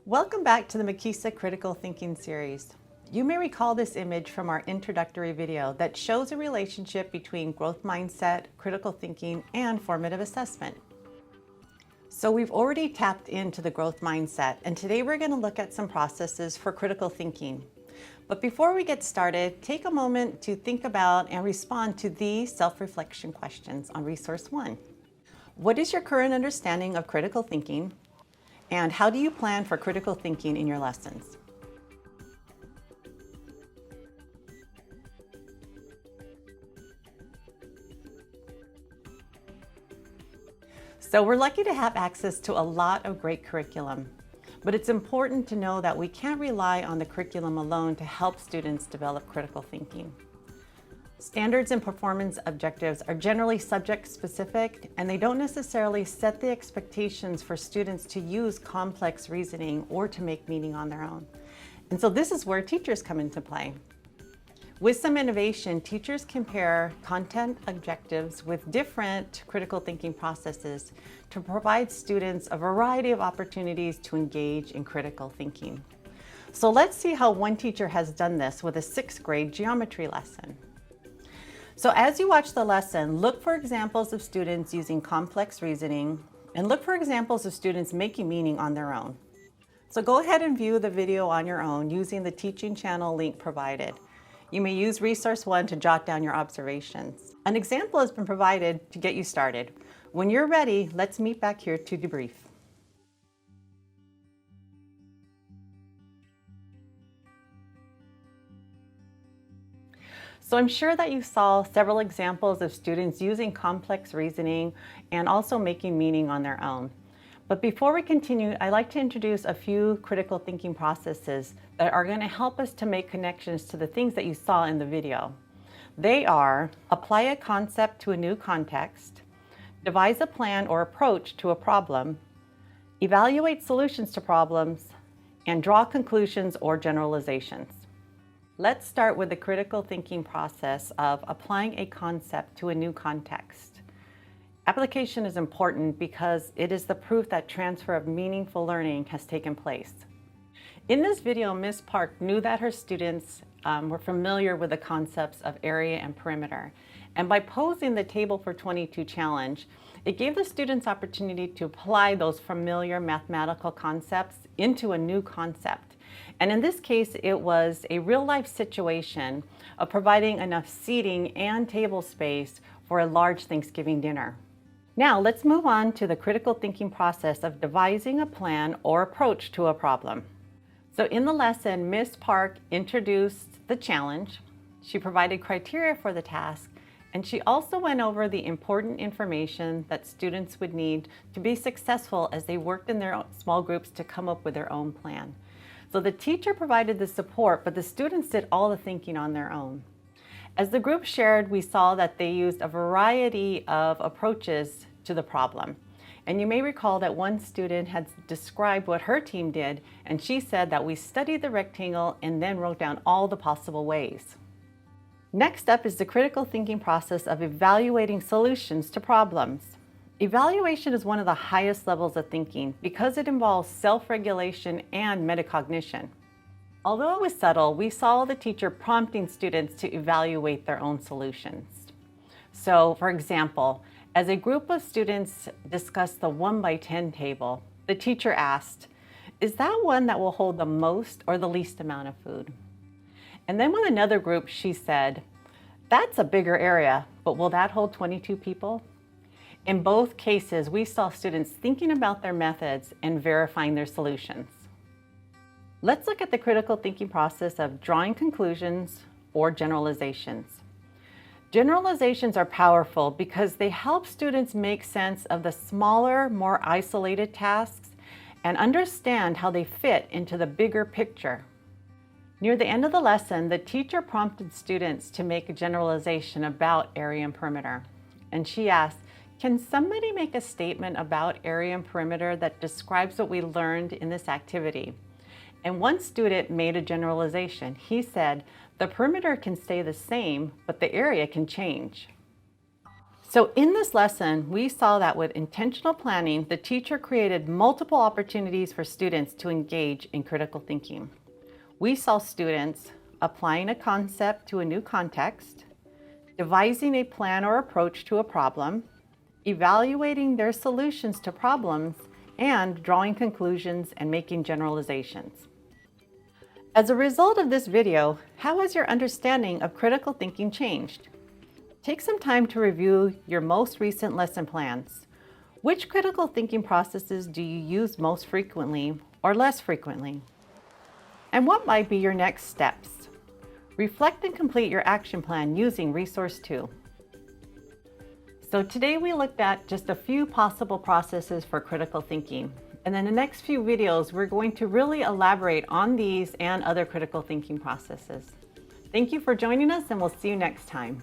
Welcome back to the Makisa Critical Thinking series. You may recall this image from our introductory video that shows a relationship between growth mindset, critical thinking, and formative assessment. So we've already tapped into the growth mindset, and today we're going to look at some processes for critical thinking. But before we get started, take a moment to think about and respond to these self-reflection questions on Resource 1. What is your current understanding of critical thinking? And how do you plan for critical thinking in your lessons? So we're lucky to have access to a lot of great curriculum, but it's important to know that we can't rely on the curriculum alone to help students develop critical thinking. Standards and performance objectives are generally subject-specific, and they don't necessarily set the expectations for students to use complex reasoning or to make meaning on their own. And so this is where teachers come into play. With some innovation, teachers compare content objectives with different critical thinking processes to provide students a variety of opportunities to engage in critical thinking. So let's see how one teacher has done this with a 6th grade geometry lesson. So as you watch the lesson, look for examples of students using complex reasoning and look for examples of students making meaning on their own. So go ahead and view the video on your own using the teaching channel link provided. You may use Resource 1 to jot down your observations. An example has been provided to get you started. When you're ready, let's meet back here to debrief. So I'm sure that you saw several examples of students using complex reasoning and also making meaning on their own. But before we continue, I'd like to introduce a few critical thinking processes that are going to help us to make connections to the things that you saw in the video. They are: apply a concept to a new context, devise a plan or approach to a problem, evaluate solutions to problems, and draw conclusions or generalizations. Let's start with the critical thinking process of applying a concept to a new context. Application is important because it is the proof that transfer of meaningful learning has taken place. In this video, Ms. Park knew that her students were familiar with the concepts of area and perimeter. And by posing the Table for 22 challenge, it gave the students opportunity to apply those familiar mathematical concepts into a new concept. And in this case, it was a real-life situation of providing enough seating and table space for a large Thanksgiving dinner. Now, let's move on to the critical thinking process of devising a plan or approach to a problem. So in the lesson, Ms. Park introduced the challenge, she provided criteria for the task, and she also went over the important information that students would need to be successful as they worked in their small groups to come up with their own plan. So the teacher provided the support, but the students did all the thinking on their own. As the group shared, we saw that they used a variety of approaches to the problem. And you may recall that one student had described what her team did, and she said that we studied the rectangle and then wrote down all the possible ways. Next up is the critical thinking process of evaluating solutions to problems. Evaluation is one of the highest levels of thinking because it involves self-regulation and metacognition. Although it was subtle, we saw the teacher prompting students to evaluate their own solutions. So, for example, as a group of students discussed the 1x10 table, the teacher asked, "Is that one that will hold the most or the least amount of food?" And then with another group, she said, "That's a bigger area, but will that hold 22 people?" In both cases, we saw students thinking about their methods and verifying their solutions. Let's look at the critical thinking process of drawing conclusions or generalizations. Generalizations are powerful because they help students make sense of the smaller, more isolated tasks and understand how they fit into the bigger picture. Near the end of the lesson, the teacher prompted students to make a generalization about area and perimeter. And she asked, "Can somebody make a statement about area and perimeter that describes what we learned in this activity?" And one student made a generalization. He said, "The perimeter can stay the same, but the area can change." So in this lesson, we saw that with intentional planning, the teacher created multiple opportunities for students to engage in critical thinking. We saw students applying a concept to a new context, devising a plan or approach to a problem, evaluating their solutions to problems, and drawing conclusions and making generalizations. As a result of this video, how has your understanding of critical thinking changed? Take some time to review your most recent lesson plans. Which critical thinking processes do you use most frequently or less frequently? And what might be your next steps? Reflect and complete your action plan using Resource 2. So today we looked at just a few possible processes for critical thinking. And in the next few videos, we're going to really elaborate on these and other critical thinking processes. Thank you for joining us, and we'll see you next time.